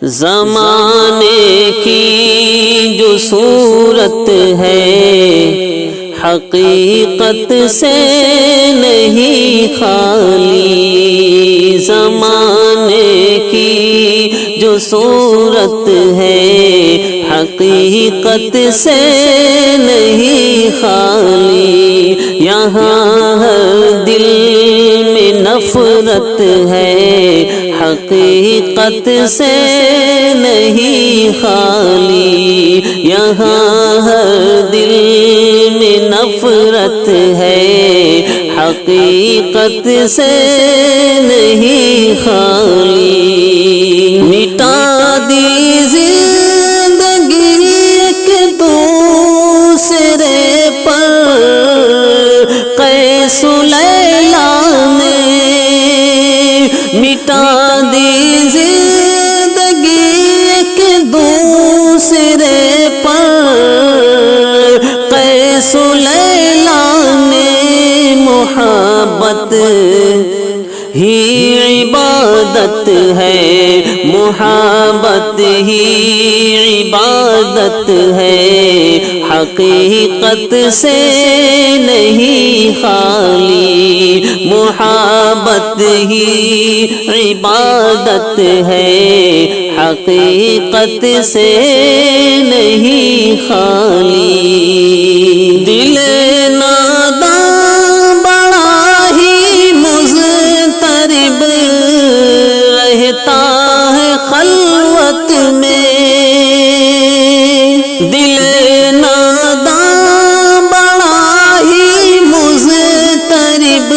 زمانے کی جو صورت ہے حقیقت سے نہیں خالی، زمانے کی جو صورت ہے حقیقت سے نہیں خالی، یہاں ہر دل میں نفرت ہے حقیقت سے نہیں خالی، یہاں ہر دل میں نفرت ہے حقیقت سے نہیں خالی، مٹا دی زندگی ایک دوسرے پر قیس و لیلیٰ نے، مٹا دی زندگی ایک دوسرے پر قیس و لیلیٰ نے، محبت ہی عبادت ہے، محبت ہی عبادت ہے حقیقت سے نہیں خالی، محبت ہی عبادت ہے حقیقت سے نہیں خالی، دل ناداں بڑا ہی مضطرب رہتا ہے خلوت میں، دل ناداں بڑا ہی مضطرب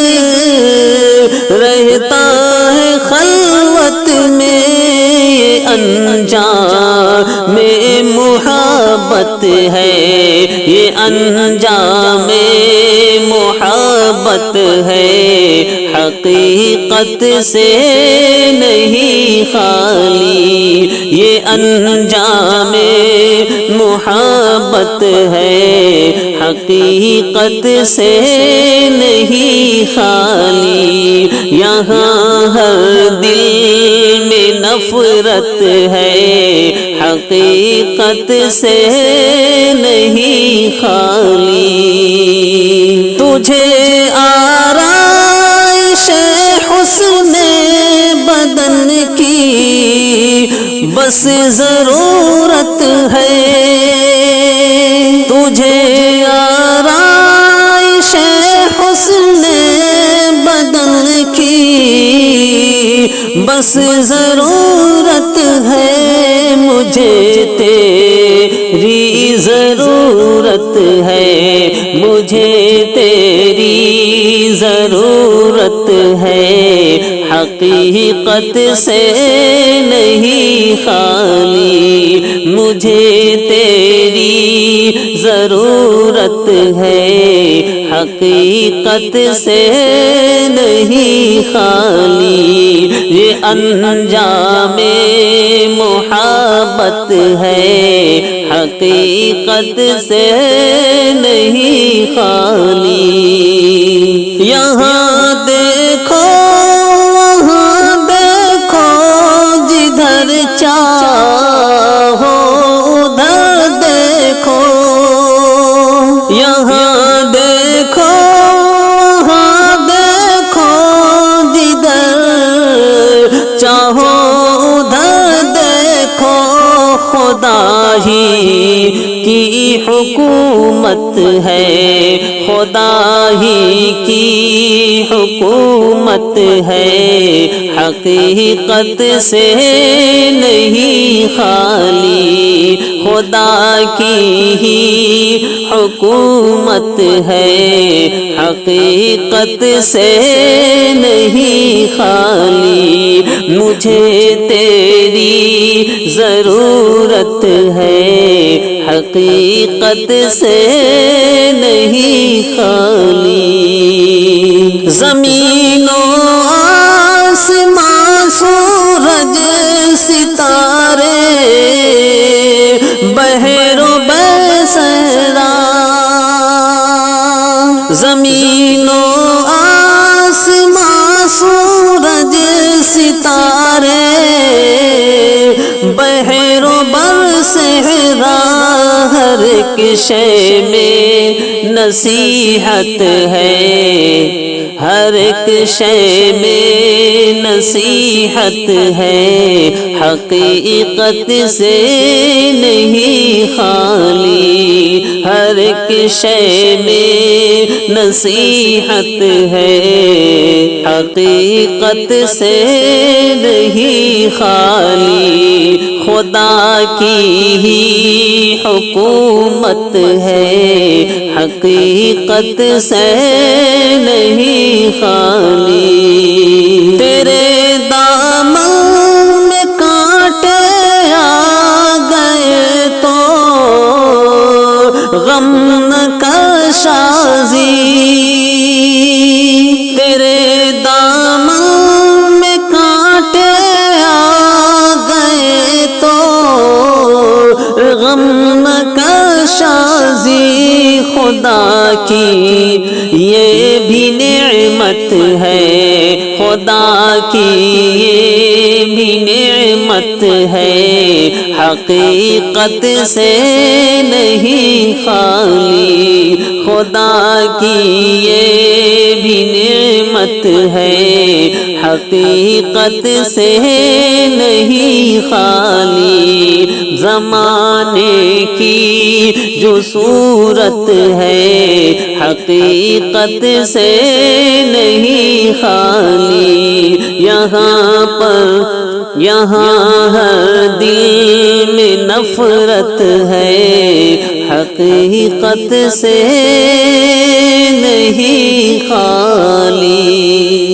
رہتا ہے خلوت میں، یہ انجام میں محبت ہے، یہ انجام محبت ہے حقیقت سے نہیں خالی، یہ انجام محبت ہے حقیقت سے نہیں خالی، یہاں ہر دل میں نفرت ہے حقیقت سے نہیں خالی، تجھے آرائش حسن بدن کی بس ضرورت ہے، تجھے آرائش حسن بدن کی بس ضرورت ہے، مجھے تیری ضرورت ہے، مجھے تیری ضرورت ہے حقیقت سے نہیں خالی، مجھے تیری ضرورت ہے حقیقت سے نہیں خالی، یہ انجام محبت ہے حقیقت سے نہیں خالی، یہاں دیکھو وہاں دیکھو جدھر چاہو ادھر دیکھو، یہاں دیکھو وہاں دیکھو جدھر چاہو ادھر دیکھو، خدا ہی کی حکومت ہے، خدا ہی کی حکومت ہے حقیقت سے نہیں خالی، خدا کی ہی حکومت ہے حقیقت سے نہیں خالی، مجھے تیری ضرورت ہے حقیقت سے نہیں خالی، زمین و آسمان سورج ستارے بحر و بحر، زمین و آسمان سورج ستارے بحر و بر صحرا ہر ایک شے میں نصیحت ہے، ہر ایک شے میں نصیحت ہے، حقیقت سے نہیں خالی، ہر ایک شے میں نصیحت ہے، حقیقت سے نہیں خالی، خدا کی ہی حکومت ہے، حقیقت سے نہیں خالی، تیرے دامن میں کانٹے آ گئے تو غم نہ کر شازی، تیرے دامن میں کانٹے آ گئے تو غم نہ کر شازی، خدا کی یہ بھی نعمت ہے، خدا کی یہ بھی نعمت ہے، حقیقت سے نہیں خالی، خدا کی یہ بھی نعمت ہے، حقیقت سے نہیں خالی، زمانے کی جو صورت ہے، حقیقت سے نہیں خالی، یہاں پر یہاں ہر دل میں نفرت ہے، حقیقت سے نہیں خالی۔